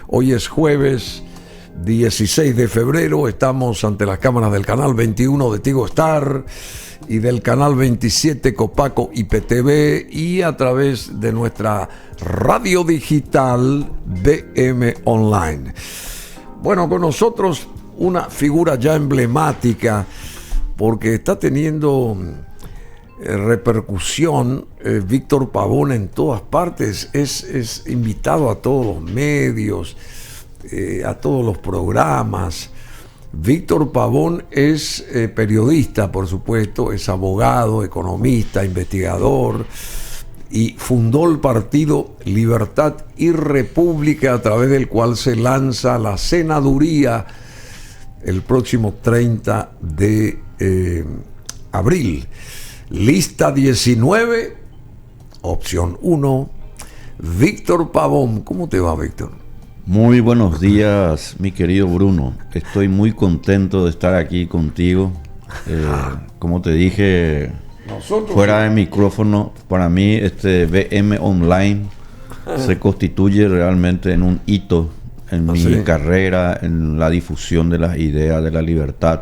Hoy es jueves 16 de febrero, estamos ante las cámaras del canal 21 de Tigo Star y del canal 27 Copaco IPTV y a través de nuestra radio digital BM Online. Bueno, con nosotros una figura ya emblemática porque está teniendo repercusión, Víctor Pavón en todas partes, es invitado a todos los medios, a todos los programas. Víctor Pavón es periodista, por supuesto, es abogado, economista, investigador y fundó el partido Libertad y República, a través del cual se lanza la senaduría el próximo 30 de abril. Lista 19, opción 1, Víctor Pavón. ¿Cómo te va, Víctor? Muy buenos días, mi querido Bruno. Estoy muy contento de estar aquí contigo. Como te dije, fuera de micrófono, para mí BM Online se constituye realmente en un hito en mi carrera, en la difusión de las ideas de la libertad.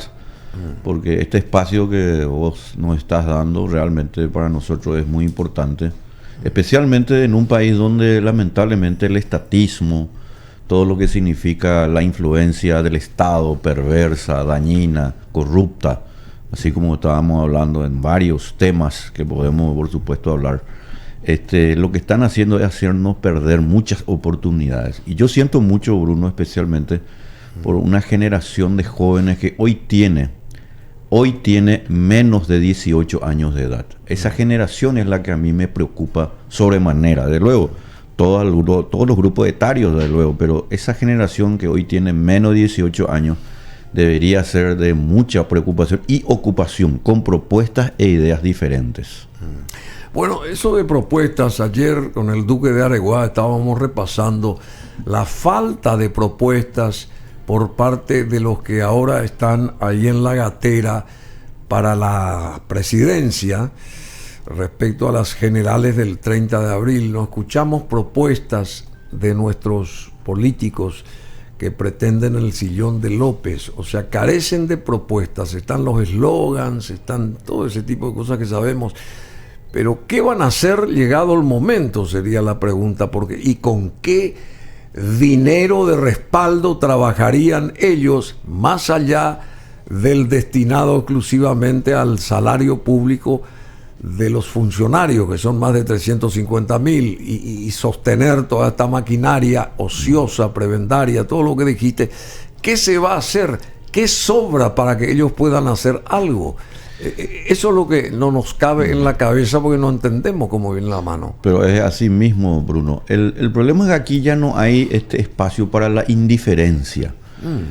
Porque este espacio que vos nos estás dando realmente para nosotros es muy importante, especialmente en un país donde lamentablemente el estatismo, todo lo que significa la influencia del Estado perversa, dañina, corrupta, así como estábamos hablando en varios temas que podemos por supuesto hablar, lo que están haciendo es hacernos perder muchas oportunidades. Y yo siento mucho, Bruno, especialmente por una generación de jóvenes que hoy tiene menos de 18 años de edad. Esa generación es la que a mí me preocupa sobremanera, de luego, todos los grupos etarios, de luego, pero esa generación que hoy tiene menos de 18 años debería ser de mucha preocupación y ocupación, con propuestas e ideas diferentes. Bueno, eso de propuestas, ayer con el Duque de Areguá estábamos repasando la falta de propuestas por parte de los que ahora están ahí en la gatera para la presidencia respecto a las generales del 30 de abril. No escuchamos propuestas de nuestros políticos que pretenden el sillón de López, o sea, carecen de propuestas. Están los eslogans, están todo ese tipo de cosas que sabemos, pero ¿qué van a hacer llegado el momento? Sería la pregunta, porque ¿y con qué dinero de respaldo trabajarían ellos más allá del destinado exclusivamente al salario público de los funcionarios, que son más de 350,000, y sostener toda esta maquinaria ociosa, prebendaria, todo lo que dijiste? ¿Qué se va a hacer? ¿Qué sobra para que ellos puedan hacer algo? Eso es lo que no nos cabe en la cabeza porque no entendemos cómo viene la mano. Pero es así mismo, Bruno. El problema es que aquí ya no hay espacio para la indiferencia.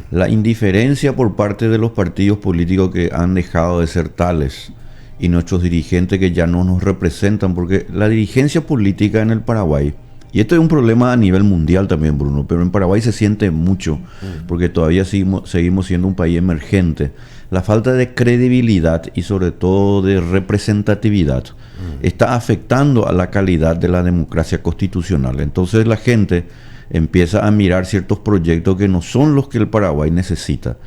La indiferencia por parte de los partidos políticos que han dejado de ser tales y nuestros dirigentes que ya no nos representan, porque la dirigencia política en el Paraguay, y esto es un problema a nivel mundial también, Bruno, pero en Paraguay se siente mucho, porque todavía seguimos siendo un país emergente. La falta de credibilidad y sobre todo de representatividad está afectando a la calidad de la democracia constitucional. Entonces la gente empieza a mirar ciertos proyectos que no son los que el Paraguay necesita.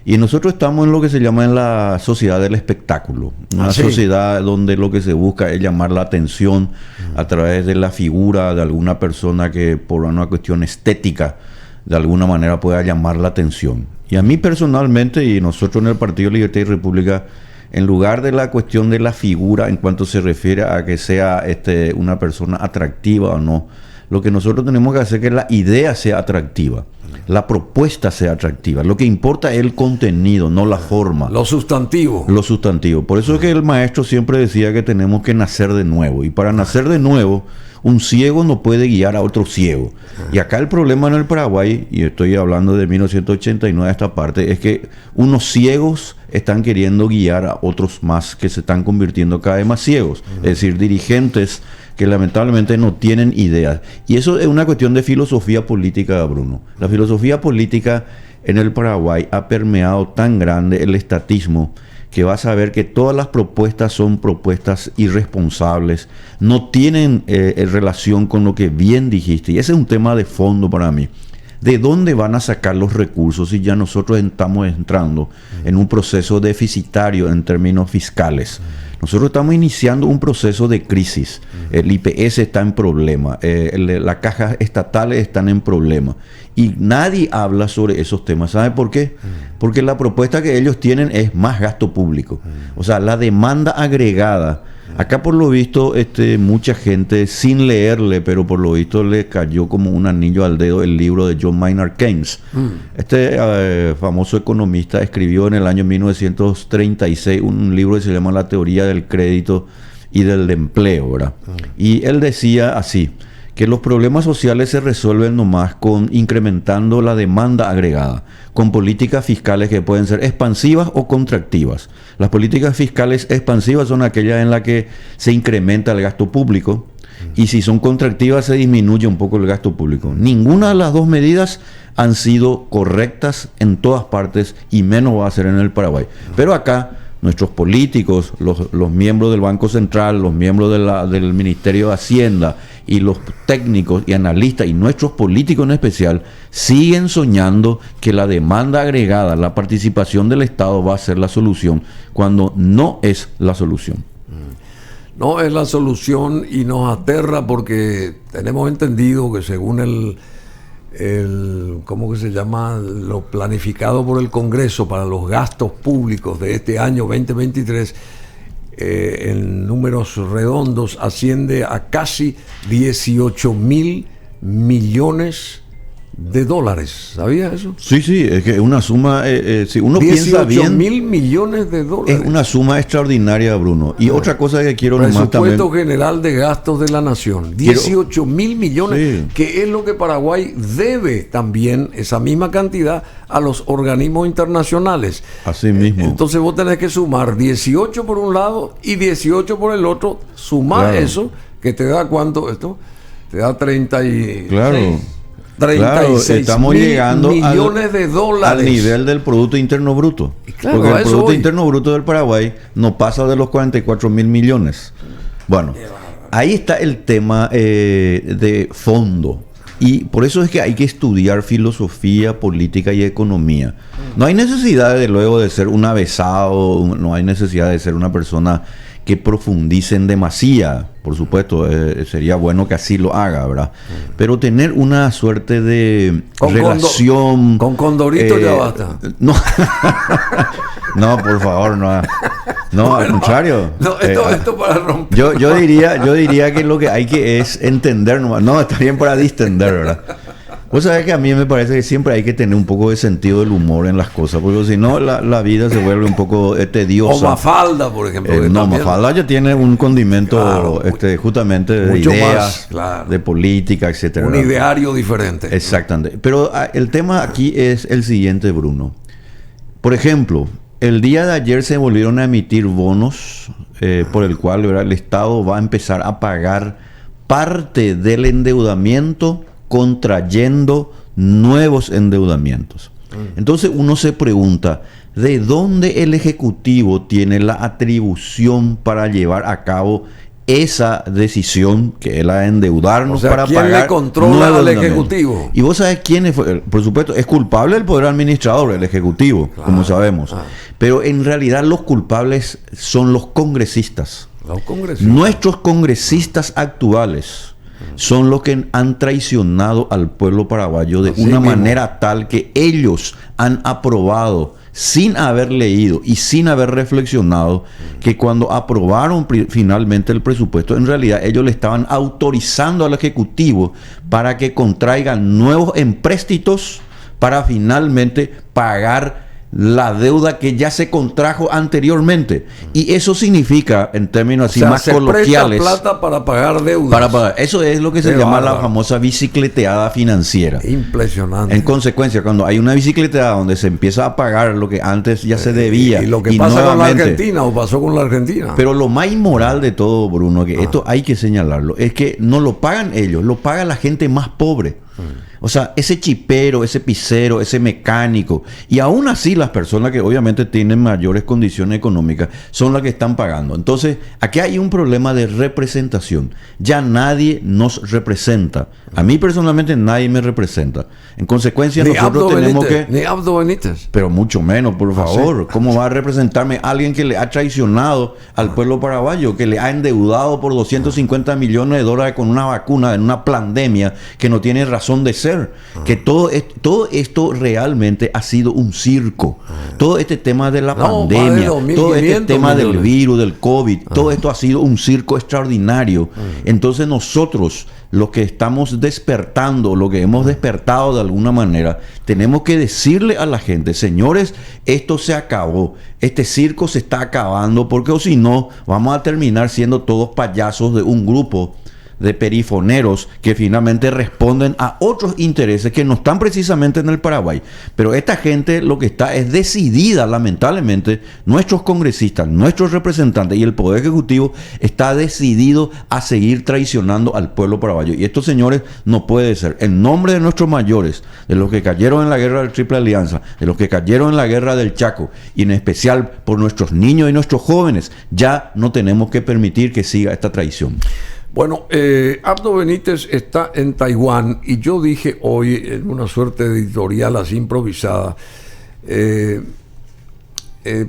Y nosotros estamos en lo que se llama en la sociedad del espectáculo, una sociedad donde lo que se busca es llamar la atención a través de la figura de alguna persona que por una cuestión estética de alguna manera pueda llamar la atención. Y a mí personalmente, y nosotros en el Partido Libertad y República, en lugar de la cuestión de la figura en cuanto se refiere a que sea una persona atractiva o no, lo que nosotros tenemos que hacer es que la idea sea atractiva, la propuesta sea atractiva. Lo que importa es el contenido, no la forma. Lo sustantivo. Lo sustantivo. Por eso es que el maestro siempre decía que tenemos que nacer de nuevo. Y para nacer de nuevo, un ciego no puede guiar a otro ciego. Y acá el problema en el Paraguay, y estoy hablando de 1989 a esta parte, es que unos ciegos están queriendo guiar a otros más que se están convirtiendo cada vez más ciegos. Es decir, dirigentes que lamentablemente no tienen ideas. Y eso es una cuestión de filosofía política, Bruno. La filosofía política en el Paraguay ha permeado tan grande el estatismo que vas a ver que todas las propuestas son propuestas irresponsables, no tienen relación con lo que bien dijiste. Y ese es un tema de fondo para mí. ¿De dónde van a sacar los recursos si ya nosotros estamos entrando en un proceso deficitario en términos fiscales? Nosotros estamos iniciando un proceso de crisis. El IPS está en problema, las cajas estatales están en problema. Y nadie habla sobre esos temas. ¿Sabe por qué? Porque la propuesta que ellos tienen es más gasto público. O sea, la demanda agregada. Acá por lo visto, mucha gente sin leerle, pero por lo visto le cayó como un anillo al dedo el libro de John Maynard Keynes. Famoso economista escribió en el año 1936 un libro que se llama La teoría del crédito y del empleo, ¿verdad? Y él decía así, que los problemas sociales se resuelven nomás con incrementando la demanda agregada, con políticas fiscales que pueden ser expansivas o contractivas. Las políticas fiscales expansivas son aquellas en las que se incrementa el gasto público, y si son contractivas se disminuye un poco el gasto público. Ninguna de las dos medidas han sido correctas en todas partes, y menos va a ser en el Paraguay. Pero acá nuestros políticos, los miembros del Banco Central, los miembros del Ministerio de Hacienda y los técnicos y analistas y nuestros políticos en especial siguen soñando que la demanda agregada, la participación del Estado va a ser la solución, cuando no es la solución. No es la solución, y nos aterra porque tenemos entendido que según ¿cómo que se llama? Lo planificado por el Congreso para los gastos públicos de este año 2023, en números redondos asciende a casi 18.000 millones de dólares. ¿Sabía eso? Sí, es que es una suma, si uno piensa bien, 18.000 millones de dólares. Es una suma extraordinaria, Bruno. Y otra cosa que quiero nomás también... Presupuesto General de Gastos de la Nación. 18.000 millones, sí, que es lo que Paraguay debe también, esa misma cantidad, a los organismos internacionales. Así mismo. Entonces vos tenés que sumar 18 por un lado y 18 por el otro. Sumar, claro, eso, que te da ¿cuánto esto? Te da 30 y... Claro. 36 estamos llegando millones de dólares al nivel del Producto Interno Bruto. Claro, porque el Producto Interno Bruto del Paraguay no pasa de los 44.000 millones. Bueno, ahí está el tema de fondo. Y por eso es que hay que estudiar filosofía, política y economía. No hay necesidad de luego de ser un avesado, no hay necesidad de ser una persona que profundice en demasía. Por supuesto, sería bueno que así lo haga, ¿verdad? Pero tener una suerte de relación... Con Condorito ya basta. No, no, por favor, no. No, bueno, al contrario. No, esto para romper. Yo diría que lo que hay que es entender nomás. No, está bien para distender, ¿verdad? Vos sabés que a mí me parece que siempre hay que tener un poco de sentido del humor en las cosas, porque si no la vida se vuelve un poco tediosa. O Mafalda, por ejemplo. No, Mafalda ya tiene un condimento, claro, justamente de ideas, más, claro, de política, etcétera. Un ideario diferente. Exactamente. Pero el tema aquí es el siguiente, Bruno. Por ejemplo, el día de ayer se volvieron a emitir bonos por el cual, ¿verdad?, el Estado va a empezar a pagar parte del endeudamiento contrayendo nuevos endeudamientos. Entonces uno se pregunta, ¿de dónde el Ejecutivo tiene la atribución para llevar a cabo esa decisión, que es la de endeudarnos, o sea, para ¿quién pagar? Le controla al Ejecutivo? Y vos sabés quién es, por supuesto, es culpable el poder administrador, el Ejecutivo, claro, como sabemos. Claro. Pero en realidad los culpables son los congresistas. Nuestros congresistas actuales son los que han traicionado al pueblo paraguayo de una manera tal que ellos han aprobado, sin haber leído y sin haber reflexionado, que cuando aprobaron finalmente el presupuesto, en realidad ellos le estaban autorizando al Ejecutivo para que contraigan nuevos empréstitos para finalmente pagar la deuda que ya se contrajo anteriormente. Y eso significa, en términos así, o sea, más coloquiales, presta plata para pagar deudas. Eso es lo que se llama la famosa bicicleteada financiera. Impresionante. En consecuencia, cuando hay una bicicleteada donde se empieza a pagar lo que antes ya se debía. Y lo que pasa con la Argentina, o pasó con la Argentina. Pero lo más inmoral de todo, Bruno, que esto hay que señalarlo, es que no lo pagan ellos, lo paga la gente más pobre. O sea, ese chipero, ese pisero, ese mecánico, y aún así las personas que obviamente tienen mayores condiciones económicas son las que están pagando. Entonces, aquí hay un problema de representación. Ya nadie nos representa. A mí personalmente nadie me representa. En consecuencia, nosotros tenemos que... Ni Abdo Benítez. Pero mucho menos, por favor. ¿Sí? ¿Cómo va a representarme alguien que le ha traicionado al pueblo paraguayo, que le ha endeudado por 250 millones de dólares con una vacuna en una pandemia que no tiene razón de ser? Que todo esto realmente ha sido un circo. Todo este tema de la pandemia, todo este tema del virus, del COVID, todo esto ha sido un circo extraordinario. Entonces nosotros, los que estamos despertando, lo que hemos despertado de alguna manera, tenemos que decirle a la gente: señores, esto se acabó, este circo se está acabando, porque o si no, vamos a terminar siendo todos payasos de un grupo de perifoneros que finalmente responden a otros intereses que no están precisamente en el Paraguay. Pero esta gente lo que está es decidida, lamentablemente, nuestros congresistas, nuestros representantes y el Poder Ejecutivo está decidido a seguir traicionando al pueblo paraguayo. Y esto, señores, no puede ser. En nombre de nuestros mayores, de los que cayeron en la guerra de la Triple Alianza, de los que cayeron en la guerra del Chaco, y en especial por nuestros niños y nuestros jóvenes, ya no tenemos que permitir que siga esta traición. Bueno, Abdo Benítez está en Taiwán y yo dije hoy en una suerte de editorial así improvisada,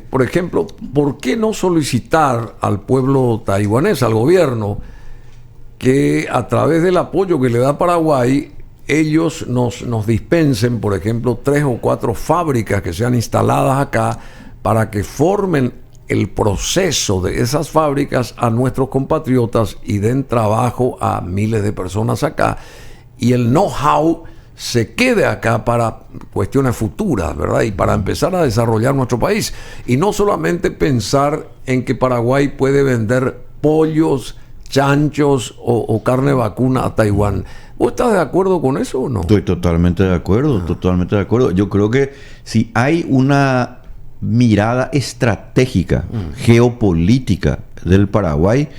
por ejemplo, ¿por qué no solicitar al pueblo taiwanés, al gobierno, que a través del apoyo que le da Paraguay, ellos nos dispensen, por ejemplo, 3 o 4 fábricas que sean instaladas acá para que formen el proceso de esas fábricas a nuestros compatriotas y den trabajo a miles de personas acá, y el know-how se quede acá para cuestiones futuras, ¿verdad? Y para empezar a desarrollar nuestro país. Y no solamente pensar en que Paraguay puede vender pollos, chanchos o carne vacuna a Taiwán. ¿Vos estás de acuerdo con eso o no? Estoy totalmente de acuerdo, totalmente de acuerdo. Yo creo que si hay una mirada estratégica, geopolítica del Paraguay,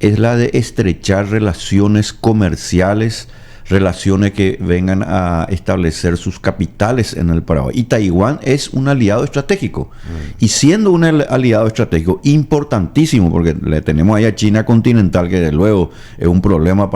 es la de estrechar relaciones comerciales, relaciones que vengan a establecer sus capitales en el Paraguay. Y Taiwán es un aliado estratégico. Y siendo un aliado estratégico importantísimo, porque le tenemos ahí a China continental, que de luego es un problema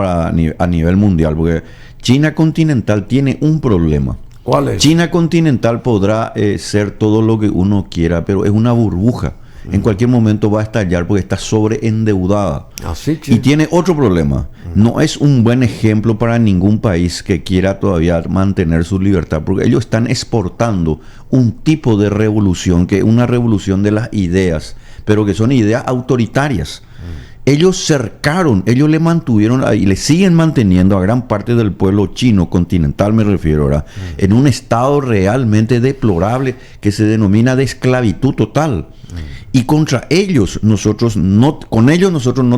a nivel mundial, porque China continental tiene un problema. ¿Cuál es? China continental podrá ser todo lo que uno quiera, pero es una burbuja. En cualquier momento va a estallar porque está sobreendeudada. Así, y tiene otro problema. No es un buen ejemplo para ningún país que quiera todavía mantener su libertad, porque ellos están exportando un tipo de revolución, que es una revolución de las ideas, pero que son ideas autoritarias. Ellos cercaron, ellos le mantuvieron y le siguen manteniendo a gran parte del pueblo chino continental, me refiero ahora, en un estado realmente deplorable que se denomina de esclavitud total. Y contra ellos nosotros no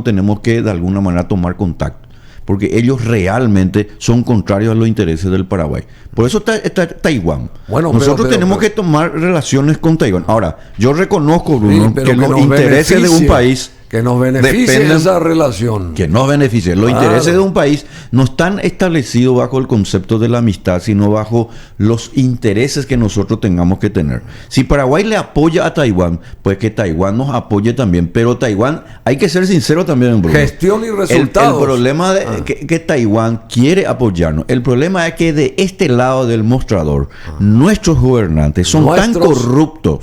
tenemos que de alguna manera tomar contacto, porque ellos realmente son contrarios a los intereses del Paraguay. Por eso está Taiwán. Bueno, nosotros tenemos que tomar relaciones con Taiwán. Ahora, yo reconozco, Bruno, que los intereses de un país... Que nos beneficie esa relación. Que nos beneficie. Los intereses de un país no están establecidos bajo el concepto de la amistad, sino bajo los intereses que nosotros tengamos que tener. Si Paraguay le apoya a Taiwán, pues que Taiwán nos apoye también. Pero Taiwán, hay que ser sincero también, Bruno. Gestión y resultados. El problema es que Taiwán quiere apoyarnos. El problema es que de este lado del mostrador, nuestros gobernantes son tan corruptos.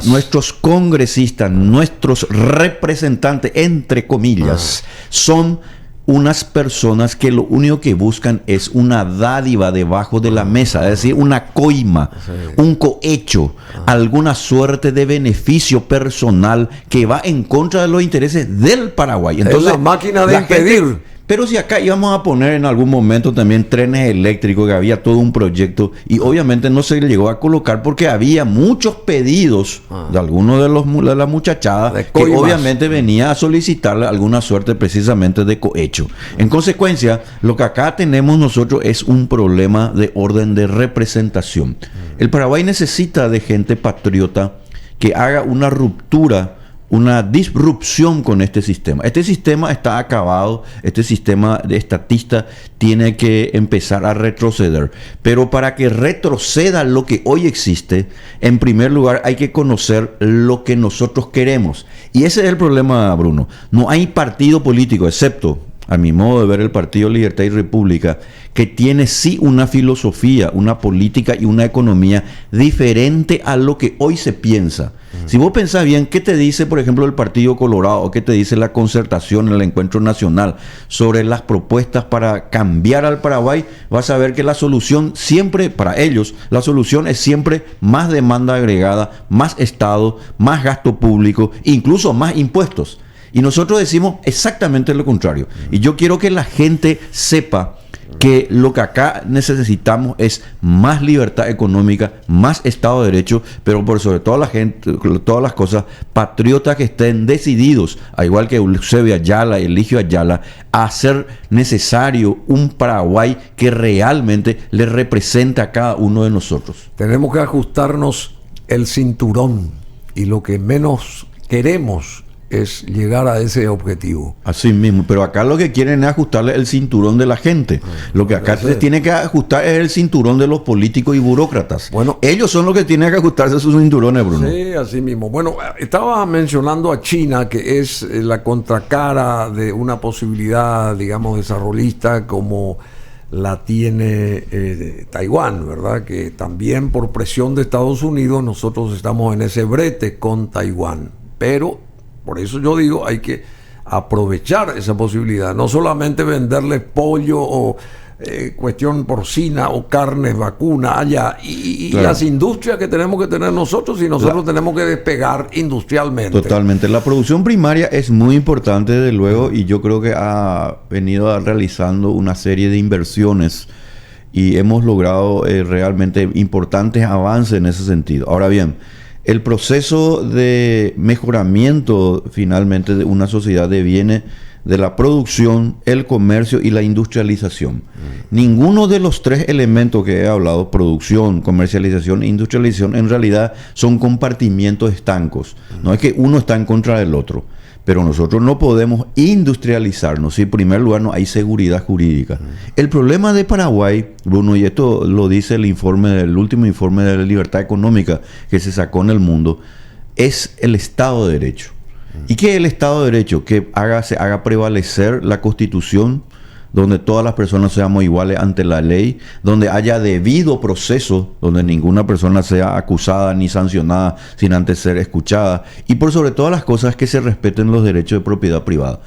Nuestros congresistas, nuestros representantes, entre comillas, son unas personas que lo único que buscan es una dádiva debajo de la mesa, es decir, una coima, un cohecho, alguna suerte de beneficio personal que va en contra de los intereses del Paraguay. Entonces, es la máquina de impedir. Pero si acá íbamos a poner en algún momento también trenes eléctricos, que había todo un proyecto, y obviamente no se llegó a colocar porque había muchos pedidos de algunos de la muchachada que obviamente venía a solicitarle alguna suerte precisamente de cohecho. En consecuencia, lo que acá tenemos nosotros es un problema de orden de representación. El Paraguay necesita de gente patriota que haga una ruptura una disrupción con este sistema. Este sistema está acabado, este sistema de estatista tiene que empezar a retroceder. Pero para que retroceda lo que hoy existe, en primer lugar hay que conocer lo que nosotros queremos. Y ese es el problema, Bruno. No hay partido político, excepto, a mi modo de ver, el Partido Libertad y República, que tiene sí una filosofía, una política y una economía diferente a lo que hoy se piensa. Si vos pensás bien, ¿qué te dice, por ejemplo, el Partido Colorado o qué te dice la Concertación en el Encuentro Nacional sobre las propuestas para cambiar al Paraguay? Vas a ver que la solución siempre, para ellos, la solución es siempre más demanda agregada, más Estado, más gasto público, incluso más impuestos. Y nosotros decimos exactamente lo contrario. Y yo quiero que la gente sepa que lo que acá necesitamos es más libertad económica, más Estado de Derecho, pero por sobre todo la gente, todas las cosas, patriotas que estén decididos, al igual que Eusebio Ayala, Eligio Ayala, a hacer necesario un Paraguay que realmente le represente a cada uno de nosotros. Tenemos que ajustarnos el cinturón y lo que menos queremos es llegar a ese objetivo. Así mismo, pero acá lo que quieren es ajustarle el cinturón de la gente. Lo que acá se tiene que ajustar es el cinturón de los políticos y burócratas. Bueno, ellos son los que tienen que ajustarse sus cinturones, Bruno. Sí, así mismo. Bueno, estaba mencionando a China, que es la contracara de una posibilidad, digamos, desarrollista como la tiene Taiwán, ¿verdad? Que también por presión de Estados Unidos nosotros estamos en ese brete con Taiwán. Pero por eso yo digo, hay que aprovechar esa posibilidad, no solamente venderle pollo o cuestión porcina o carnes, vacuna allá, y claro, las industrias que tenemos que tener nosotros, y nosotros tenemos que despegar industrialmente. Totalmente, la producción primaria es muy importante, desde luego, y yo creo que ha venido realizando una serie de inversiones y hemos logrado realmente importantes avances en ese sentido. Ahora bien, el proceso de mejoramiento finalmente de una sociedad deviene de la producción, el comercio y la industrialización. Ninguno de los tres elementos que he hablado, producción, comercialización e industrialización, en realidad son compartimientos estancos. No es que uno está en contra del otro. Pero nosotros no podemos industrializarnos si en primer lugar no hay seguridad jurídica. El problema de Paraguay, Bruno, y esto lo dice el último informe de la libertad económica que se sacó en el mundo, es el Estado de Derecho. ¿Y qué es el Estado de Derecho? Que se haga prevalecer la Constitución, donde todas las personas seamos iguales ante la ley, donde haya debido proceso, donde ninguna persona sea acusada ni sancionada sin antes ser escuchada, y por sobre todas las cosas que se respeten los derechos de propiedad privada.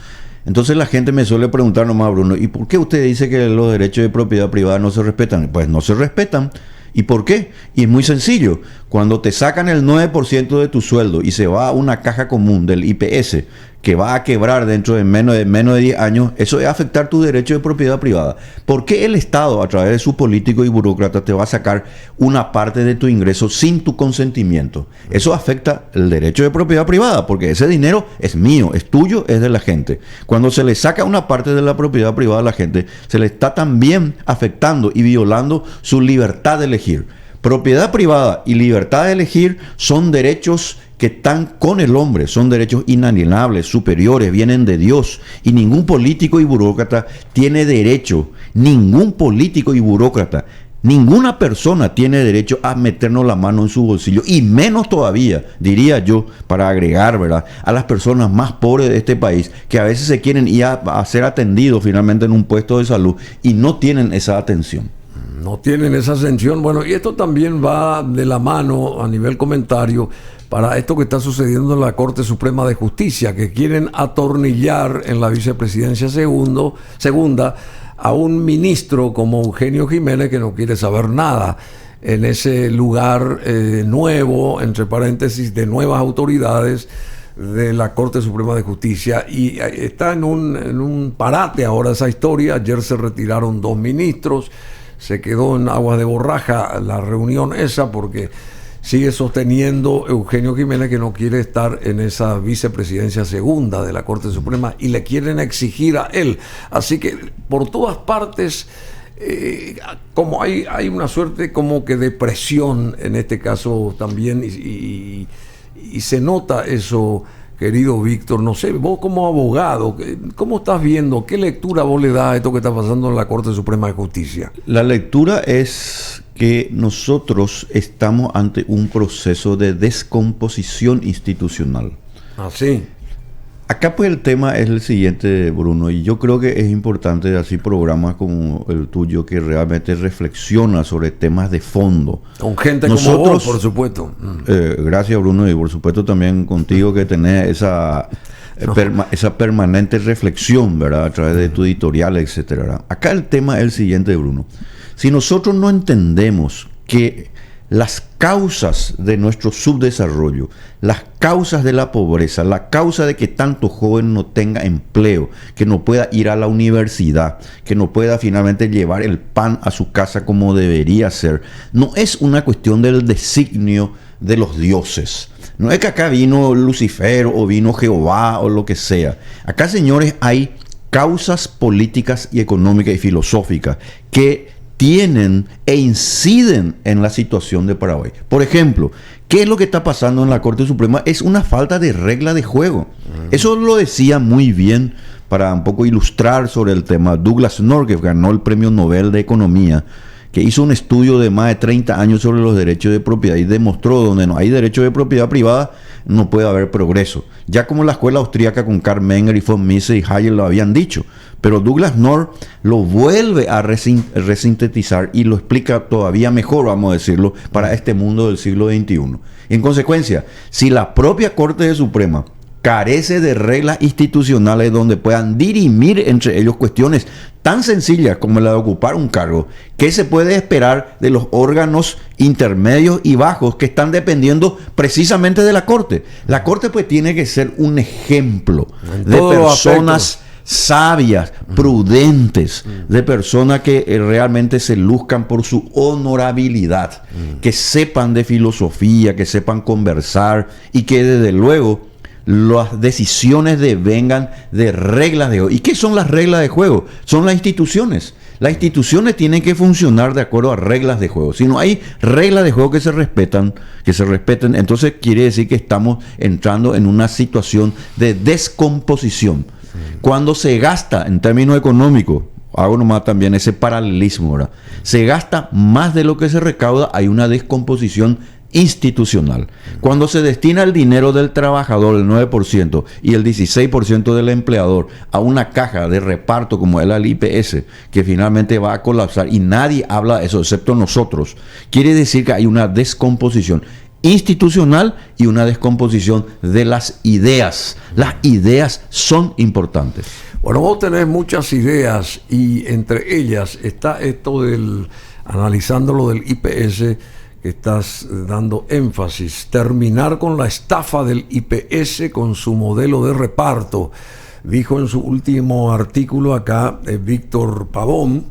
Entonces la gente me suele preguntar nomás, Bruno, ¿y por qué usted dice que los derechos de propiedad privada no se respetan? Pues no se respetan. ¿Y por qué? Y es muy sencillo. Cuando te sacan el 9% de tu sueldo y se va a una caja común del IPS que va a quebrar dentro de menos de 10 años, eso es afectar tu derecho de propiedad privada. ¿Por qué el Estado, a través de sus políticos y burócratas, te va a sacar una parte de tu ingreso sin tu consentimiento? Eso afecta el derecho de propiedad privada, porque ese dinero es mío, es tuyo, es de la gente. Cuando se le saca una parte de la propiedad privada a la gente, se le está también afectando y violando su libertad de elegir. Propiedad privada y libertad de elegir son derechos que están con el hombre, son derechos inalienables, superiores, vienen de Dios, y ningún político y burócrata tiene derecho, ninguna persona tiene derecho a meternos la mano en su bolsillo, y menos todavía, diría yo, para agregar, ¿verdad?, a las personas más pobres de este país, que a veces se quieren ir a ser atendidos finalmente en un puesto de salud y no tienen esa atención. No tienen esa ascensión. Bueno, y esto también va de la mano a nivel comentario para esto que está sucediendo en la Corte Suprema de Justicia, que quieren atornillar en la vicepresidencia segunda a un ministro como Eugenio Jiménez, que no quiere saber nada en ese lugar nuevo, entre paréntesis, de nuevas autoridades de la Corte Suprema de Justicia, y está en un parate ahora esa historia. Ayer se retiraron 2 ministros. Se quedó en aguas de borraja la reunión esa, porque sigue sosteniendo Eugenio Jiménez que no quiere estar en esa vicepresidencia segunda de la Corte Suprema, y le quieren exigir a él. Así que por todas partes como hay una suerte como que de presión en este caso también, y se nota eso querido Víctor, no sé, vos como abogado, ¿cómo estás viendo? ¿Qué lectura vos le das a esto que está pasando en la Corte Suprema de Justicia? La lectura es que nosotros estamos ante un proceso de descomposición institucional. ¿Ah, sí? Acá pues el tema es el siguiente, Bruno, y yo creo que es importante así programas como el tuyo que realmente reflexiona sobre temas de fondo. Con gente como vos, por supuesto. Gracias, Bruno, y por supuesto también contigo que tenés esa permanente reflexión, ¿verdad? A través de tu editorial, etcétera, ¿verdad? Acá el tema es el siguiente, Bruno. Si nosotros no entendemos que las causas de nuestro subdesarrollo, las causas de la pobreza, la causa de que tanto joven no tenga empleo, que no pueda ir a la universidad, que no pueda finalmente llevar el pan a su casa como debería ser, no es una cuestión del designio de los dioses. No es que acá vino Lucifer o vino Jehová o lo que sea. Acá, señores, hay causas políticas y económicas y filosóficas que tienen e inciden en la situación de Paraguay. Por ejemplo, ¿qué es lo que está pasando en la Corte Suprema? Es una falta de regla de juego. Eso lo decía muy bien, para un poco ilustrar sobre el tema, Douglas North, que ganó el Premio Nobel de Economía, que hizo un estudio de más de 30 años sobre los derechos de propiedad y demostró donde no hay derecho de propiedad privada, no puede haber progreso. Ya como la escuela austríaca con Karl Menger y von Mises y Hayek lo habían dicho. Pero Douglas North lo vuelve a resintetizar y lo explica todavía mejor, vamos a decirlo, para este mundo del siglo XXI. En consecuencia, si la propia Corte Suprema carece de reglas institucionales donde puedan dirimir entre ellos cuestiones tan sencillas como la de ocupar un cargo, ¿qué se puede esperar de los órganos intermedios y bajos que están dependiendo precisamente de la Corte? La Corte pues tiene que ser un ejemplo de personas sabias, prudentes, de personas que realmente se luzcan por su honorabilidad, que sepan de filosofía, que sepan conversar y que desde luego las decisiones devengan de reglas de juego. ¿Y qué son las reglas de juego? Son las instituciones. Las instituciones tienen que funcionar de acuerdo a reglas de juego. Si no hay reglas de juego que se respeten, entonces quiere decir que estamos entrando en una situación de descomposición. Cuando se gasta en términos económicos, hago nomás también ese paralelismo, ¿verdad? Se gasta más de lo que se recauda, hay una descomposición institucional. Cuando se destina el dinero del trabajador, el 9%, y el 16% del empleador, a una caja de reparto como es el IPS, que finalmente va a colapsar, y nadie habla de eso, excepto nosotros, quiere decir que hay una descomposición institucional y una descomposición de las ideas. Las ideas son importantes. Bueno, vos tenés muchas ideas y entre ellas está esto del, analizando lo del IPS, que estás dando énfasis, terminar con la estafa del IPS con su modelo de reparto. Dijo en su último artículo acá Víctor Pavón,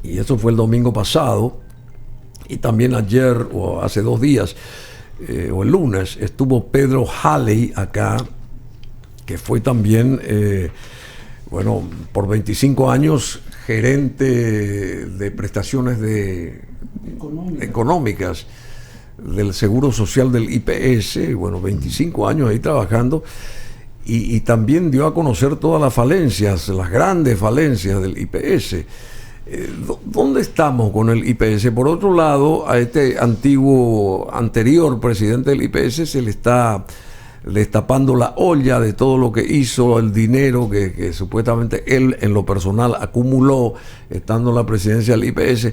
y eso fue el domingo pasado, y también ayer o hace 2 días, o el lunes, estuvo Pedro Halley acá, que fue también, bueno, por 25 años gerente de prestaciones económicas del Seguro Social del IPS, bueno, 25 años ahí trabajando, y también dio a conocer todas las falencias, las grandes falencias del IPS. ¿Dónde estamos con el IPS? Por otro lado, a este anterior presidente del IPS se le está destapando la olla de todo lo que hizo, el dinero que supuestamente él en lo personal acumuló estando en la presidencia del IPS.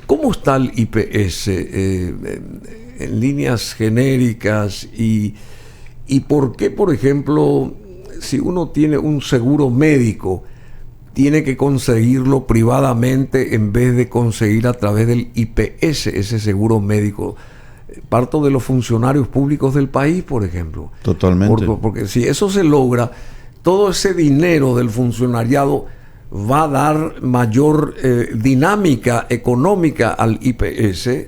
¿Cómo está el IPS en líneas genéricas? Y por qué, por ejemplo, si uno tiene un seguro médico, tiene que conseguirlo privadamente en vez de conseguir a través del IPS ese seguro médico? Parto de los funcionarios públicos del país, por ejemplo. Totalmente. Porque si eso se logra, todo ese dinero del funcionariado va a dar mayor dinámica económica al IPS,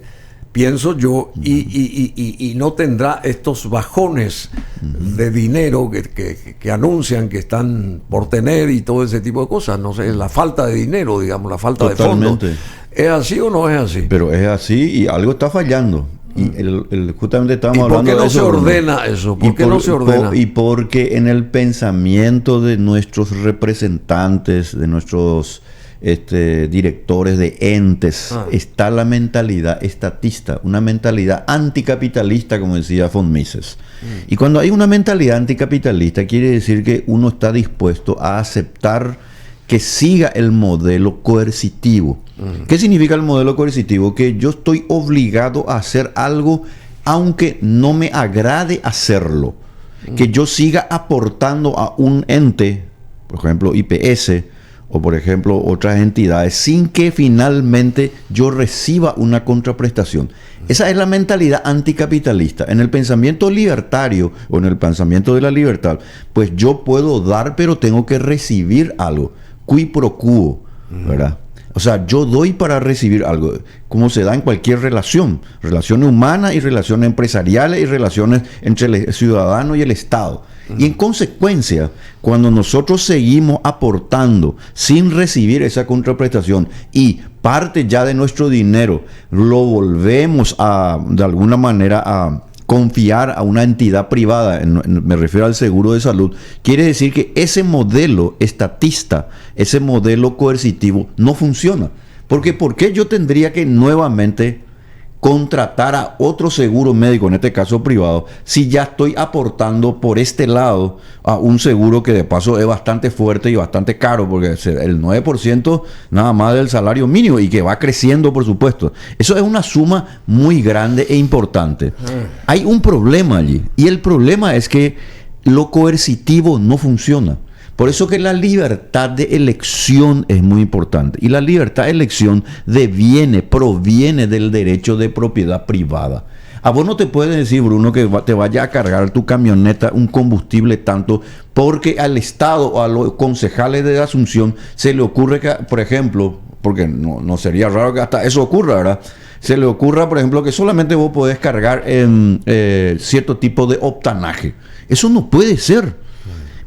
pienso yo, y no tendrá estos bajones de dinero que anuncian que están por tener y todo ese tipo de cosas. No sé, la falta de dinero, digamos, la falta de fondos. ¿Es así o no es así? Pero es así y algo está fallando. Y justamente estábamos ¿Y por hablando qué no de eso. se ordena eso? ¿Por qué no se ordena? Y porque en el pensamiento de nuestros representantes, de nuestros directores de entes, está la mentalidad estatista, una mentalidad anticapitalista, como decía von Mises. Y cuando hay una mentalidad anticapitalista, quiere decir que uno está dispuesto a aceptar que siga el modelo coercitivo. ¿Qué significa el modelo coercitivo? Que yo estoy obligado a hacer algo aunque no me agrade hacerlo. Que yo siga aportando a un ente, por ejemplo IPS, o por ejemplo otras entidades, sin que finalmente yo reciba una contraprestación. Esa es la mentalidad anticapitalista. En el pensamiento libertario o en el pensamiento de la libertad, pues yo puedo dar, pero tengo que recibir algo. Qui pro quo, ¿verdad? O sea, yo doy para recibir algo, como se da en cualquier relación, relaciones humanas y relaciones empresariales y relaciones entre el ciudadano y el Estado. Y en consecuencia, cuando nosotros seguimos aportando sin recibir esa contraprestación y parte ya de nuestro dinero lo volvemos de alguna manera a confiar a una entidad privada, me refiero al seguro de salud, quiere decir que ese modelo estatista, ese modelo coercitivo no funciona. Porque ¿por qué yo tendría que nuevamente contratar a otro seguro médico, en este caso privado, si ya estoy aportando por este lado a un seguro que de paso es bastante fuerte y bastante caro, porque es el 9% nada más del salario mínimo y que va creciendo, por supuesto? Eso es una suma muy grande e importante. Hay un problema allí, y el problema es que lo coercitivo no funciona. Por eso que la libertad de elección es muy importante. Y la libertad de elección proviene del derecho de propiedad privada. A vos no te pueden decir, Bruno, que te vaya a cargar tu camioneta un combustible tanto porque al Estado o a los concejales de Asunción se le ocurre que, por ejemplo, porque no sería raro que hasta eso ocurra, ¿verdad? Se le ocurra, por ejemplo, que solamente vos podés cargar en cierto tipo de octanaje. Eso no puede ser.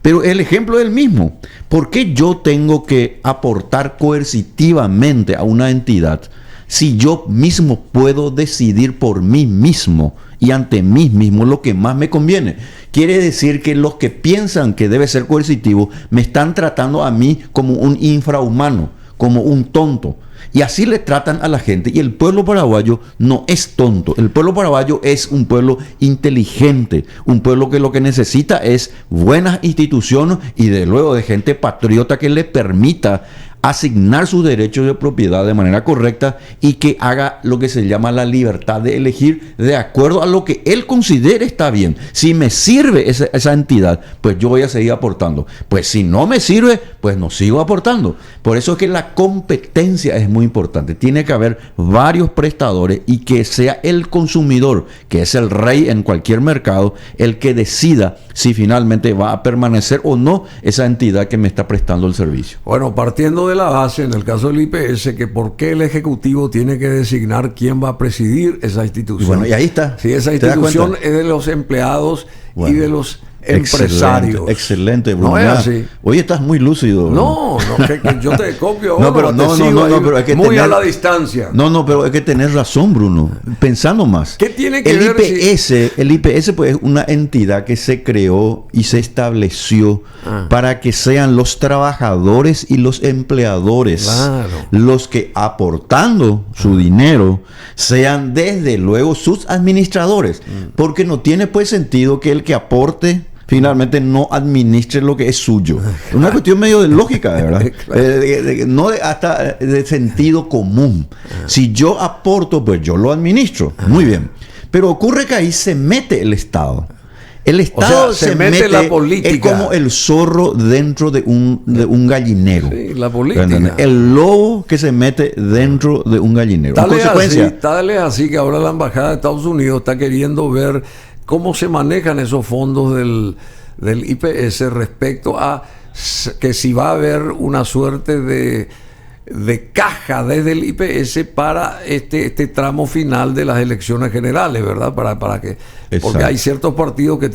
Pero el ejemplo es el mismo. ¿Por qué yo tengo que aportar coercitivamente a una entidad si yo mismo puedo decidir por mí mismo y ante mí mismo lo que más me conviene? Quiere decir que los que piensan que debe ser coercitivo me están tratando a mí como un infrahumano, como un tonto. Y así le tratan a la gente. Y el pueblo paraguayo no es tonto. El pueblo paraguayo es un pueblo inteligente. Un pueblo que lo que necesita es buenas instituciones y de luego de gente patriota que le permita asignar sus derechos de propiedad de manera correcta y que haga lo que se llama la libertad de elegir de acuerdo a lo que él considere está bien. Si me sirve esa entidad, pues yo voy a seguir aportando. Pues si no me sirve, pues no sigo aportando. Por eso es que la competencia es muy importante. Tiene que haber varios prestadores y que sea el consumidor, que es el rey en cualquier mercado, el que decida si finalmente va a permanecer o no esa entidad que me está prestando el servicio. Bueno, partiendo de la base, en el caso del IPS, que por qué el Ejecutivo tiene que designar quién va a presidir esa institución. Y bueno, y ahí está. Si esa institución es de los empleados y de los empresarios. Excelente, Bruno. No es así. Hoy estás muy lúcido. No, que yo te copio. No, pero pero hay que muy a la distancia. No, pero hay que tener razón, Bruno. Pensando más. ¿Qué tiene que ver? El IPS pues, es una entidad que se creó y se estableció para que sean los trabajadores y los empleadores los que aportando su dinero sean desde luego sus administradores. Porque no tiene pues sentido que el que aporte finalmente no administre lo que es suyo. Es una cuestión medio de lógica, de verdad. No hasta de sentido común. Si yo aporto, pues yo lo administro. Muy bien. Pero ocurre que ahí se mete el Estado. El Estado se mete la política. Es como el zorro dentro de un gallinero. Sí, la política. El lobo que se mete dentro de un gallinero. Tal es así que ahora la Embajada de Estados Unidos está queriendo ver cómo se manejan esos fondos del IPS respecto a que si va a haber una suerte de de caja desde el IPS para este tramo final de las elecciones generales, ¿verdad? Para que, porque hay ciertos partidos que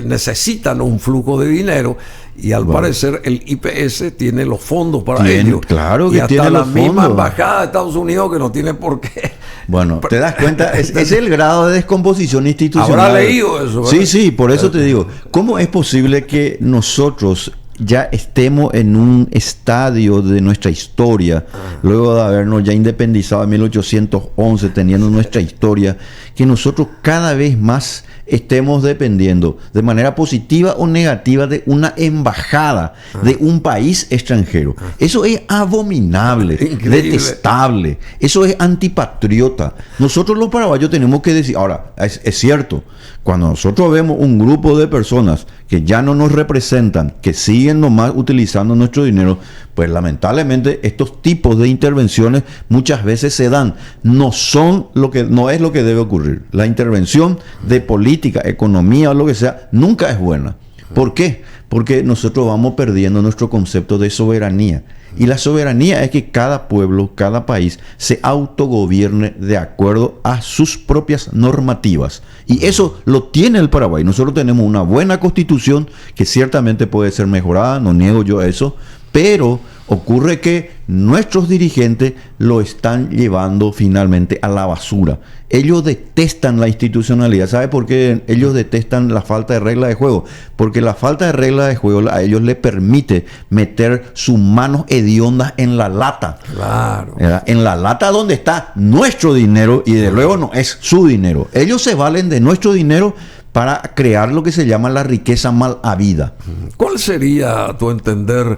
necesitan un flujo de dinero y al parecer el IPS tiene los fondos para ello. Claro que y hasta tiene la los misma fondos. embajada de Estados Unidos que no tiene por qué. Bueno, te das cuenta, es el grado de descomposición institucional. Habrá leído eso, ¿verdad? Sí, por eso te digo, ¿cómo es posible que nosotros ya estemos en un estadio de nuestra historia, luego de habernos ya independizado en 1811, teniendo nuestra historia, que nosotros cada vez más estemos dependiendo de manera positiva o negativa de una embajada de un país extranjero? Eso es abominable, detestable, eso es antipatriota. Nosotros los paraguayos tenemos que decir, ahora, es cierto, cuando nosotros vemos un grupo de personas que ya no nos representan, que siguen nomás utilizando nuestro dinero, pues lamentablemente estos tipos de intervenciones muchas veces se dan. No es lo que debe ocurrir. La intervención de política, economía o lo que sea, nunca es buena. ¿Por qué? Porque nosotros vamos perdiendo nuestro concepto de soberanía. Y la soberanía es que cada pueblo, cada país se autogobierne de acuerdo a sus propias normativas. Y eso lo tiene el Paraguay. Nosotros tenemos una buena constitución que ciertamente puede ser mejorada, no niego yo eso, pero ocurre que nuestros dirigentes lo están llevando finalmente a la basura. Ellos detestan la institucionalidad. ¿Sabe por qué ellos detestan la falta de reglas de juego? Porque la falta de reglas de juego a ellos les permite meter sus manos hediondas en la lata. Claro. En la lata donde está nuestro dinero y de luego no es su dinero. Ellos se valen de nuestro dinero para crear lo que se llama la riqueza mal habida. ¿Cuál sería, a tu entender,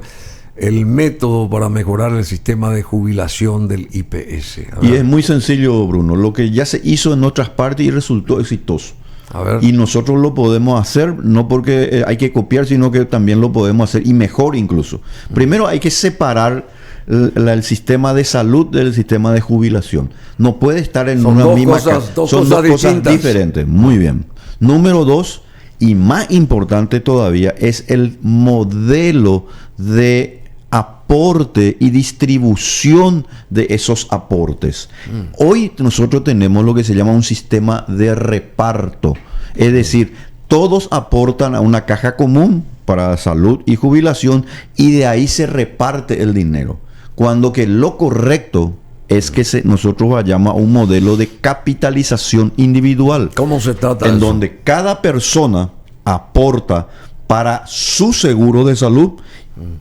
el método para mejorar el sistema de jubilación del IPS? Y es muy sencillo, Bruno. Lo que ya se hizo en otras partes y resultó exitoso. A ver. Y nosotros lo podemos hacer, no porque hay que copiar, sino que también lo podemos hacer, y mejor incluso. Primero hay que separar el sistema de salud del sistema de jubilación. No puede estar en una misma casa. Son dos cosas diferentes. Muy bien. Número 2, y más importante todavía, es el modelo de aporte y distribución de esos aportes. Hoy nosotros tenemos lo que se llama un sistema de reparto, es decir, todos aportan a una caja común para salud y jubilación y de ahí se reparte el dinero, cuando que lo correcto es que nosotros vayamos a un modelo de capitalización individual. ¿Cómo se trata en eso? Donde cada persona aporta para su seguro de salud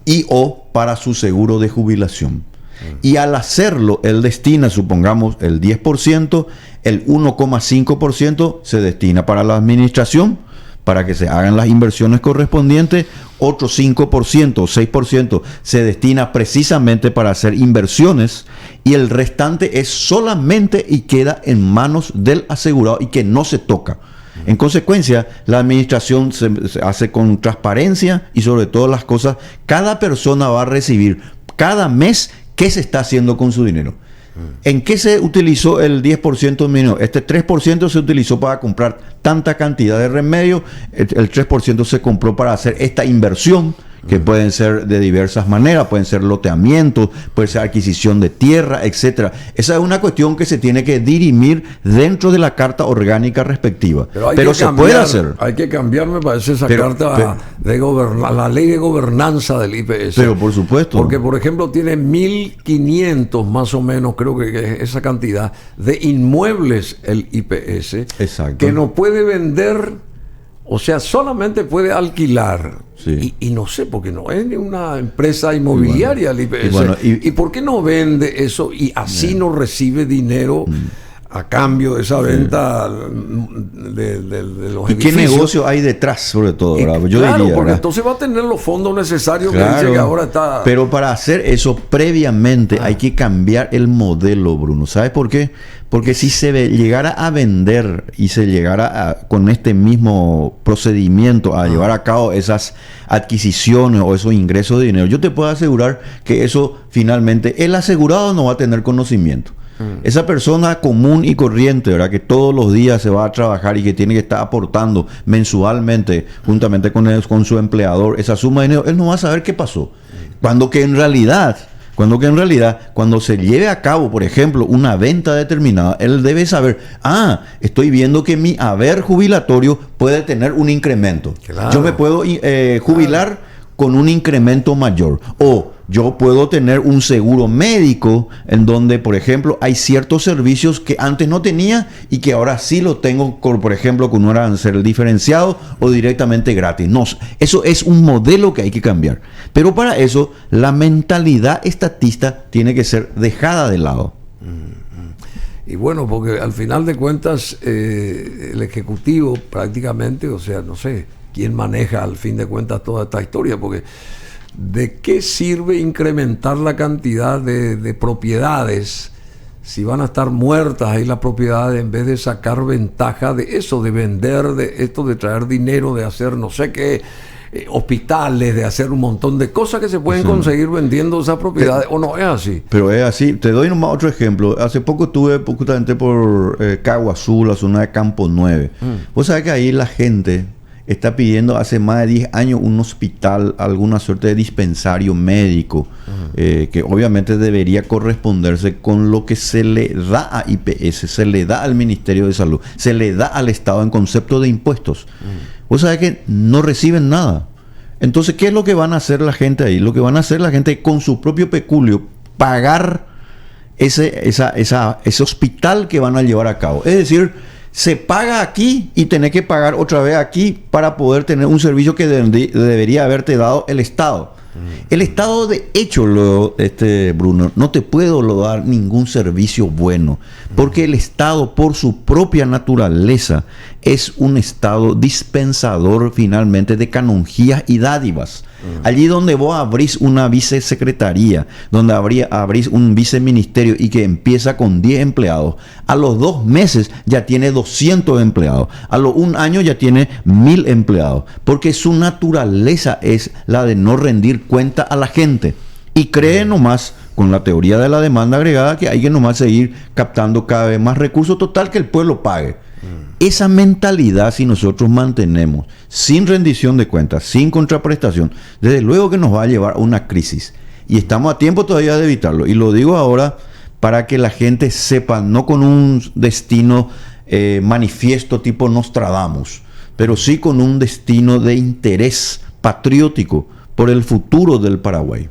y o para su seguro de jubilación. Y al hacerlo, él destina, supongamos, el 10%, el 1,5% se destina para la administración, para que se hagan las inversiones correspondientes, otro 5% o 6% se destina precisamente para hacer inversiones y el restante es solamente y queda en manos del asegurado y que no se toca. En consecuencia, la administración se hace con transparencia y sobre todas las cosas, cada persona va a recibir cada mes qué se está haciendo con su dinero. ¿En qué se utilizó el 10% mínimo? Este 3% se utilizó para comprar tanta cantidad de remedios, el 3% se compró para hacer esta inversión, que pueden ser de diversas maneras, pueden ser loteamientos, puede ser adquisición de tierra, etcétera. Esa es una cuestión que se tiene que dirimir dentro de la carta orgánica respectiva. Pero se puede hacer. Hay que cambiar, me parece, esa carta de la ley de gobernanza del IPS. Pero por supuesto. Porque, por ejemplo, tiene 1.500 más o menos, creo que es esa cantidad, de inmuebles el IPS. Exacto. Que no puede vender, o sea, solamente puede alquilar. Sí. Y no sé, porque no es ni una empresa inmobiliaria el IPS. ¿Y por qué no vende eso y así no recibe dinero a cambio de esa venta de los edificios? ¿Y qué negocio hay detrás, sobre todo? Yo claro, diría, porque entonces va a tener los fondos necesarios que dice que ahora está... Pero para hacer eso previamente hay que cambiar el modelo, Bruno. ¿Sabes por qué? Porque si se llegara a vender y se llegara con este mismo procedimiento a llevar a cabo esas adquisiciones o esos ingresos de dinero, yo te puedo asegurar que eso finalmente el asegurado no va a tener conocimiento. Esa persona común y corriente, ¿verdad?, que todos los días se va a trabajar y que tiene que estar aportando mensualmente juntamente con su empleador esa suma de dinero, él no va a saber qué pasó. Cuando que en realidad Cuando que en realidad, cuando se lleve a cabo, por ejemplo, una venta determinada, él debe saber, estoy viendo que mi haber jubilatorio puede tener un incremento. Claro. Yo me puedo jubilar con un incremento mayor. O yo puedo tener un seguro médico en donde, por ejemplo, hay ciertos servicios que antes no tenía y que ahora sí lo tengo, por ejemplo, con un arancel diferenciado o directamente gratis. No, eso es un modelo que hay que cambiar. Pero para eso, la mentalidad estatista tiene que ser dejada de lado. Y bueno, porque al final de cuentas, el Ejecutivo prácticamente, o sea, no sé quién maneja al fin de cuentas toda esta historia, porque ¿de qué sirve incrementar la cantidad de propiedades si van a estar muertas ahí las propiedades en vez de sacar ventaja de eso, de vender, de esto, de traer dinero, de hacer no sé qué, hospitales, de hacer un montón de cosas que se pueden conseguir vendiendo esas propiedades? ¿O no es así? Pero es así. Te doy nomás otro ejemplo. Hace poco estuve justamente por Cagua Azul, la zona de Campo 9. Vos sabés que ahí la gente está pidiendo hace más de 10 años un hospital, alguna suerte de dispensario médico, que obviamente debería corresponderse con lo que se le da a IPS, se le da al Ministerio de Salud, se le da al Estado en concepto de impuestos. Vos sabés que no reciben nada. Entonces, ¿qué es lo que van a hacer la gente ahí? Lo que van a hacer la gente con su propio peculio, pagar ese hospital que van a llevar a cabo. Es decir, se paga aquí y tenés que pagar otra vez aquí para poder tener un servicio que debería haberte dado el Estado. El Estado, de hecho, Bruno, no te puede dar ningún servicio bueno, porque el Estado, por su propia naturaleza, es un Estado dispensador finalmente de canonjías y dádivas. Allí donde vos abrís una vicesecretaría, donde abrís un viceministerio y que empieza con 10 empleados, a los 2 meses ya tiene 200 empleados, a los 1 año ya tiene 1000 empleados, porque su naturaleza es la de no rendir cuenta a la gente. Y cree nomás, con la teoría de la demanda agregada, que hay que nomás seguir captando cada vez más recursos, total que el pueblo pague. Esa mentalidad, si nosotros mantenemos sin rendición de cuentas, sin contraprestación, desde luego que nos va a llevar a una crisis. Y estamos a tiempo todavía de evitarlo. Y lo digo ahora para que la gente sepa, no con un destino manifiesto tipo Nostradamus, pero sí con un destino de interés patriótico por el futuro del Paraguay.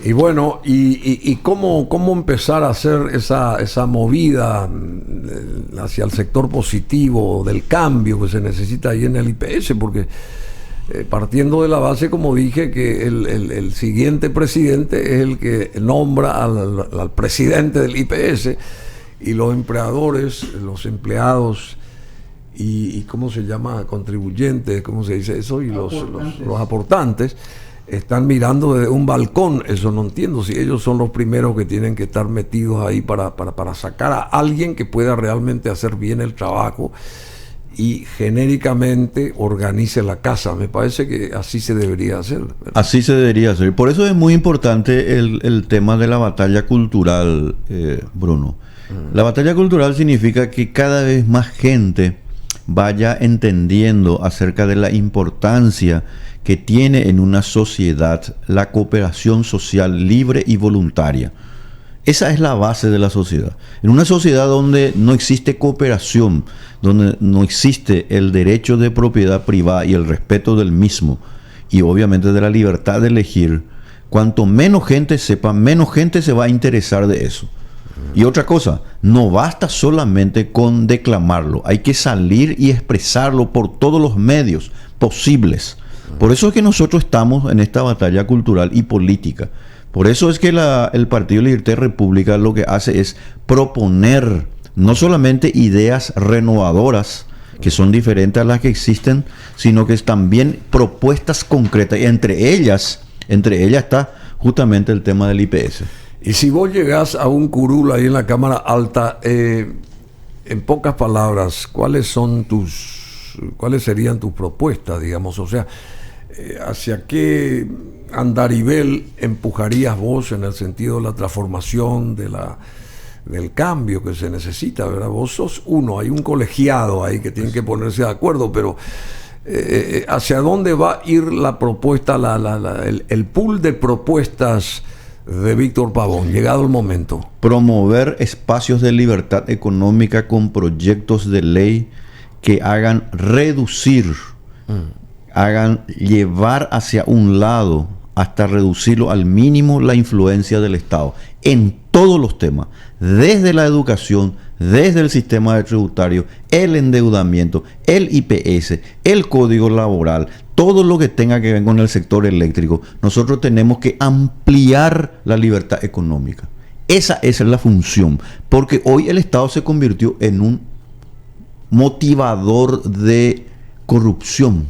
Y bueno, ¿y cómo empezar a hacer esa movida hacia el sector positivo del cambio que se necesita ahí en el IPS? Porque partiendo de la base, como dije, que el siguiente presidente es el que nombra al presidente del IPS, y los empleadores, los empleados y ¿cómo se llama? Contribuyentes, ¿cómo se dice eso? Y los aportantes están mirando desde un balcón. Eso no entiendo, si ellos son los primeros que tienen que estar metidos ahí para sacar a alguien que pueda realmente hacer bien el trabajo y genéricamente organice la casa. Me parece que así se debería hacer, ¿verdad? Así se debería hacer. Por eso es muy importante el tema de la batalla cultural, Bruno. La batalla cultural significa que cada vez más gente vaya entendiendo acerca de la importancia que tiene en una sociedad la cooperación social libre y voluntaria. Esa es la base de la sociedad. En una sociedad donde no existe cooperación, donde no existe el derecho de propiedad privada y el respeto del mismo, y obviamente de la libertad de elegir, cuanto menos gente sepa, menos gente se va a interesar de eso. Y otra cosa, no basta solamente con declamarlo, hay que salir y expresarlo por todos los medios posibles. Por eso es que nosotros estamos en esta batalla cultural y política. Por eso es que el Partido Libertad y República lo que hace es proponer no solamente ideas renovadoras, que son diferentes a las que existen, sino que es también propuestas concretas. Y entre ellas está justamente el tema del IPS. Y si vos llegás a un curul ahí en la Cámara Alta, en pocas palabras, ¿cuáles serían tus propuestas, digamos? O sea, ¿hacia qué andarivel empujarías vos en el sentido de la transformación, del cambio que se necesita, ¿verdad? Vos sos uno, hay un colegiado ahí que tienen que ponerse de acuerdo, pero ¿hacia dónde va a ir la propuesta, el pool de propuestas de Víctor Pavón, llegado el momento? Promover espacios de libertad económica con proyectos de ley que hagan reducir, hagan llevar hacia un lado, hasta reducirlo al mínimo, la influencia del Estado en todos los temas, desde la educación, desde el sistema tributario, el endeudamiento, el IPS, el código laboral, todo lo que tenga que ver con el sector eléctrico. Nosotros tenemos que ampliar la libertad económica. Esa es la función, porque hoy el Estado se convirtió en un motivador de corrupción,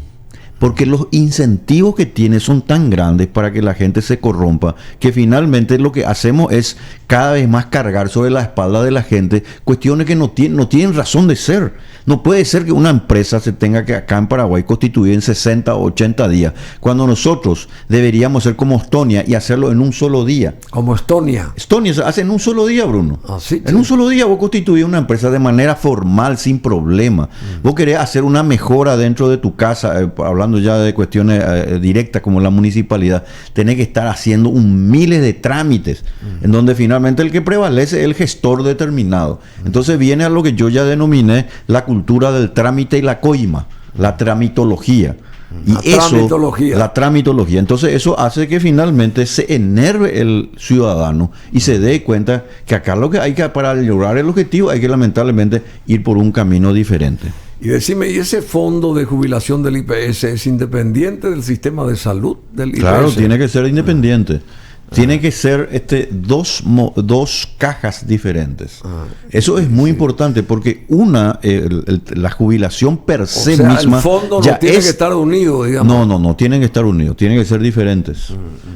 porque los incentivos que tiene son tan grandes para que la gente se corrompa, que finalmente lo que hacemos es cada vez más cargar sobre la espalda de la gente cuestiones que no tienen razón de ser. No puede ser que una empresa se tenga que acá en Paraguay constituir en 60 o 80 días, cuando nosotros deberíamos ser como Estonia y hacerlo en un solo día. Como Estonia. Estonia se hace en un solo día, Bruno. Sí. En un solo día vos constituís una empresa de manera formal, sin problema. Vos querés hacer una mejora dentro de tu casa, hablando ya de cuestiones directas como la municipalidad, tenés que estar haciendo miles de trámites, en donde finalmente el que prevalece es el gestor determinado. Entonces viene a lo que yo ya denominé la cultura del trámite y la coima, la tramitología. La tramitología. Entonces eso hace que finalmente se enerve el ciudadano y se dé cuenta que acá lo que hay que, para lograr el objetivo, hay que lamentablemente ir por un camino diferente. Y decime, ¿y ese fondo de jubilación del IPS es independiente del sistema de salud del IPS? Claro, tiene que ser independiente. Tiene que ser dos cajas diferentes. Eso es muy importante, porque la jubilación per se misma, el fondo no tiene que estar unido, digamos. No tienen que estar unidos, tienen que ser diferentes.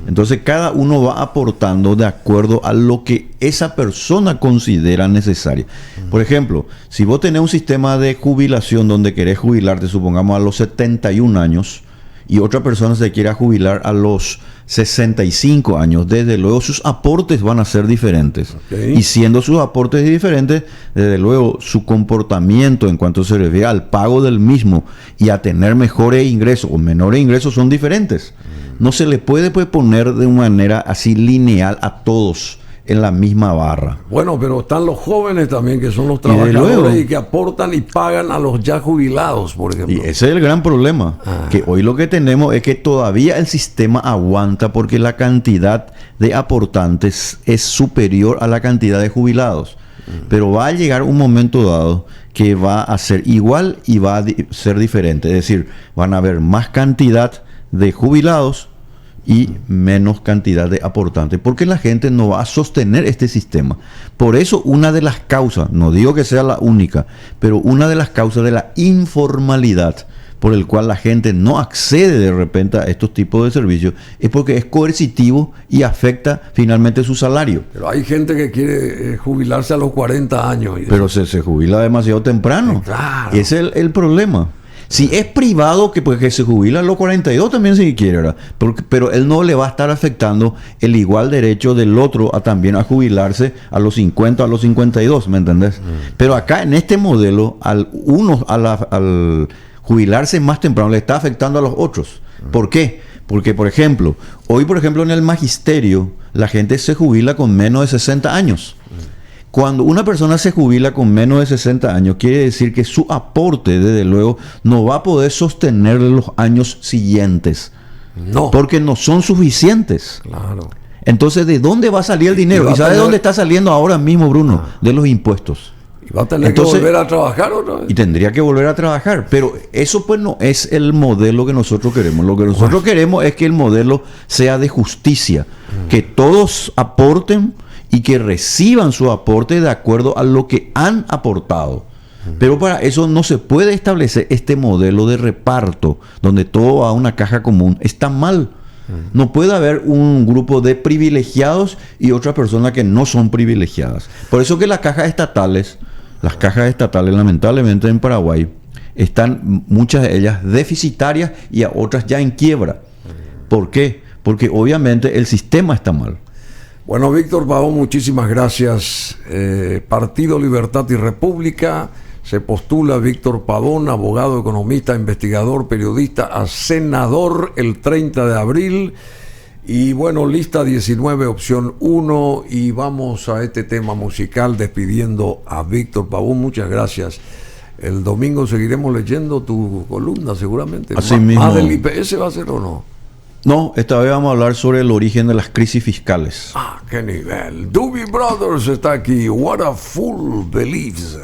Entonces cada uno va aportando de acuerdo a lo que esa persona considera necesario. Por ejemplo, si vos tenés un sistema de jubilación donde querés jubilarte, supongamos a los 71 años, y otra persona se quiera jubilar a los 65 años, desde luego sus aportes van a ser diferentes. Y siendo sus aportes diferentes, desde luego su comportamiento en cuanto se refiere al pago del mismo y a tener mejores ingresos o menores ingresos son diferentes. No se le puede poner de una manera así lineal a todos en la misma barra. Bueno, pero están los jóvenes también, que son los trabajadores y que aportan y pagan a los ya jubilados, por ejemplo. Y ese es el gran problema, que hoy lo que tenemos es que todavía el sistema aguanta porque la cantidad de aportantes es superior a la cantidad de jubilados. Pero va a llegar un momento dado que va a ser igual y va a ser diferente. Es decir, van a haber más cantidad de jubilados y menos cantidad de aportantes, porque la gente no va a sostener este sistema. Por eso una de las causas, no digo que sea la única, pero una de las causas de la informalidad por el cual la gente no accede de repente a estos tipos de servicios es porque es coercitivo y afecta finalmente su salario. Pero hay gente que quiere jubilarse a los 40 años. Pero se jubila demasiado temprano. Claro. Ese es el problema. Si es privado, que se jubila a los 42 también si quiere, ¿verdad? Pero él no le va a estar afectando el igual derecho del otro a también a jubilarse a los 50, a los 52, ¿me entendés? Pero acá en este modelo, al jubilarse más temprano le está afectando a los otros. ¿Por qué? Porque, por ejemplo, hoy en el magisterio, la gente se jubila con menos de 60 años. Cuando una persona se jubila con menos de 60 años, quiere decir que su aporte, desde luego, no va a poder sostener los años siguientes. No. Porque no son suficientes. Claro. Entonces, ¿de dónde va a salir el dinero? ¿Y sabe de dónde está saliendo ahora mismo, Bruno? De los impuestos. ¿Y va a tener que volver a trabajar otra vez? Y tendría que volver a trabajar. Pero eso pues no es el modelo que nosotros queremos. Lo que nosotros queremos es que el modelo sea de justicia. Que todos aporten y que reciban su aporte de acuerdo a lo que han aportado. Pero para eso no se puede establecer este modelo de reparto donde todo va a una caja común. Está mal. No puede haber un grupo de privilegiados y otras personas que no son privilegiadas. Por eso que las cajas estatales lamentablemente en Paraguay, están muchas de ellas deficitarias y a otras ya en quiebra. ¿Por qué? Porque obviamente el sistema está mal. Bueno, Víctor Pavón, muchísimas gracias. Partido Libertad y República, se postula Víctor Pavón, abogado, economista, investigador, periodista, a senador el 30 de abril. Y bueno, lista 19, opción 1. Y vamos a este tema musical despidiendo a Víctor Pavón. Muchas gracias. El domingo seguiremos leyendo tu columna seguramente. Así mismo. ¿Más del IPS va a ser o no? No, esta vez vamos a hablar sobre el origen de las crisis fiscales. Ah, qué nivel. Doobie Brothers está aquí. What a Fool Believes.